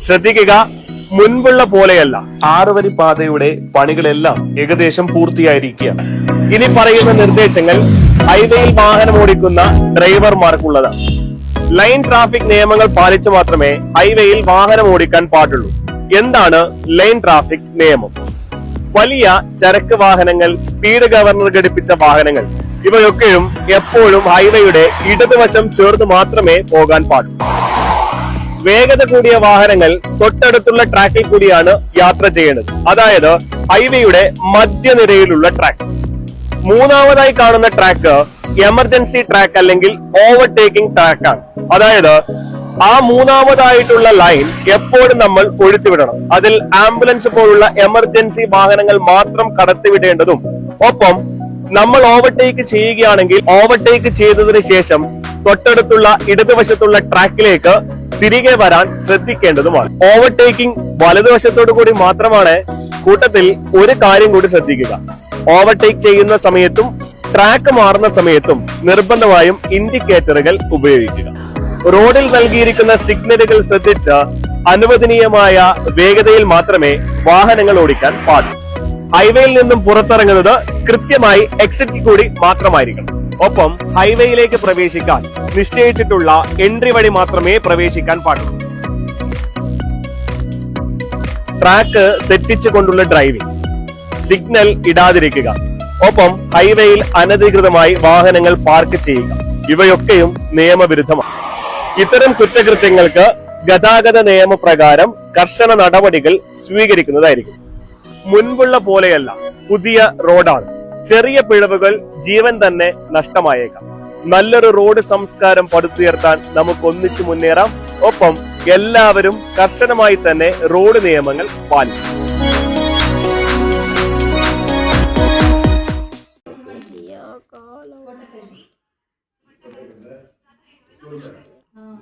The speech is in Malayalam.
ശ്രദ്ധിക്കുക, മുൻപുള്ള പോലെയല്ല. 6 വരി പാതയുടെ പണികളെല്ലാം ഏകദേശം പൂർത്തിയായിരിക്കുകയാണ്. ഇനി പറയുന്ന നിർദ്ദേശങ്ങൾ ഹൈവേയിൽ വാഹനം ഓടിക്കുന്ന ഡ്രൈവർമാർക്കുള്ളതാണ്. ലൈൻ ട്രാഫിക് നിയമങ്ങൾ പാലിച്ചു മാത്രമേ ഹൈവേയിൽ വാഹനം ഓടിക്കാൻ പാടുള്ളൂ. എന്താണ് ലൈൻ ട്രാഫിക് നിയമം? വലിയ ചരക്ക് വാഹനങ്ങൾ, സ്പീഡ് ഗവർണർ ഘടിപ്പിച്ച വാഹനങ്ങൾ, ഇവയൊക്കെയും എപ്പോഴും ഹൈവേയുടെ ഇടതുവശം ചേർന്ന് മാത്രമേ പോകാൻ പാടുള്ളൂ. വേഗത കൂടിയ വാഹനങ്ങൾ തൊട്ടടുത്തുള്ള ട്രാക്കിൽ കൂടിയാണ് യാത്ര ചെയ്യേണ്ടത്. അതായത് ഹൈവേയുടെ മധ്യനിരയിലുള്ള ട്രാക്ക്. മൂന്നാമതായി കാണുന്ന ട്രാക്ക് എമർജൻസി ട്രാക്ക് അല്ലെങ്കിൽ ഓവർടേക്കിംഗ് ട്രാക്കാണ്. അതായത് ആ മൂന്നാമതായിട്ടുള്ള ലൈൻ എപ്പോഴും നമ്മൾ ഒഴിച്ചുവിടണം. അതിൽ ആംബുലൻസ് പോലുള്ള എമർജൻസി വാഹനങ്ങൾ മാത്രം കടത്തിവിടേണ്ടതും, ഒപ്പം നമ്മൾ ഓവർടേക്ക് ചെയ്യുകയാണെങ്കിൽ ഓവർടേക്ക് ചെയ്തതിനു ശേഷം തൊട്ടടുത്തുള്ള ഇടതുവശത്തുള്ള ട്രാക്കിലേക്ക് തിരികെ വരാൻ ശ്രദ്ധിക്കേണ്ടതുമാണ്. ഓവർടേക്കിംഗ് വലതുവശത്തോടു കൂടി മാത്രമാണ്. കൂട്ടത്തിൽ ഒരു കാര്യം കൂടി ശ്രദ്ധിക്കുക. ഓവർടേക്ക് ചെയ്യുന്ന സമയത്തും ട്രാക്ക് മാറുന്ന സമയത്തും നിർബന്ധമായും ഇൻഡിക്കേറ്ററുകൾ ഉപയോഗിക്കുക. റോഡിൽ നൽകിയിരിക്കുന്ന സിഗ്നലുകൾ ശ്രദ്ധിച്ച് അനുവദനീയമായ വേഗതയിൽ മാത്രമേ വാഹനങ്ങൾ ഓടിക്കാൻ പാടൂ. ഹൈവേയിൽ നിന്നും പുറത്തിറങ്ങുന്നത് കൃത്യമായി എക്സിറ്റ് കൂടി മാത്രമായിരിക്കണം. ഒപ്പം ഹൈവേയിലേക്ക് പ്രവേശിക്കാൻ നിശ്ചയിച്ചിട്ടുള്ള എൻട്രി വഴി മാത്രമേ പ്രവേശിക്കാൻ പാടുള്ളൂ. ട്രാക്ക് തെറ്റിച്ചുകൊണ്ടുള്ള ഡ്രൈവിംഗ്, സിഗ്നൽ ഇടാതിരിക്കുക, ഒപ്പം ഹൈവേയിൽ അനധികൃതമായി വാഹനങ്ങൾ പാർക്ക് ചെയ്യുക, ഇവയൊക്കെയും നിയമവിരുദ്ധമാണ്. ഇത്തരം കുറ്റകൃത്യങ്ങൾക്ക് ഗതാഗത നിയമപ്രകാരം കർശന നടപടികൾ സ്വീകരിക്കുന്നതായിരിക്കും. മുൻപുള്ള പോലെയല്ല, പുതിയ റോഡാണ്. ചെറിയ പിഴവുകൾ ജീവൻ തന്നെ നഷ്ടമായേക്കാം. നല്ലൊരു റോഡ് സംസ്കാരം പടുത്തുയർത്താൻ നമുക്ക് ഒന്നിച്ചു മുന്നേറാം. ഒപ്പം എല്ലാവരും കർശനമായി തന്നെ റോഡ് നിയമങ്ങൾ പാലിക്കും. हाँ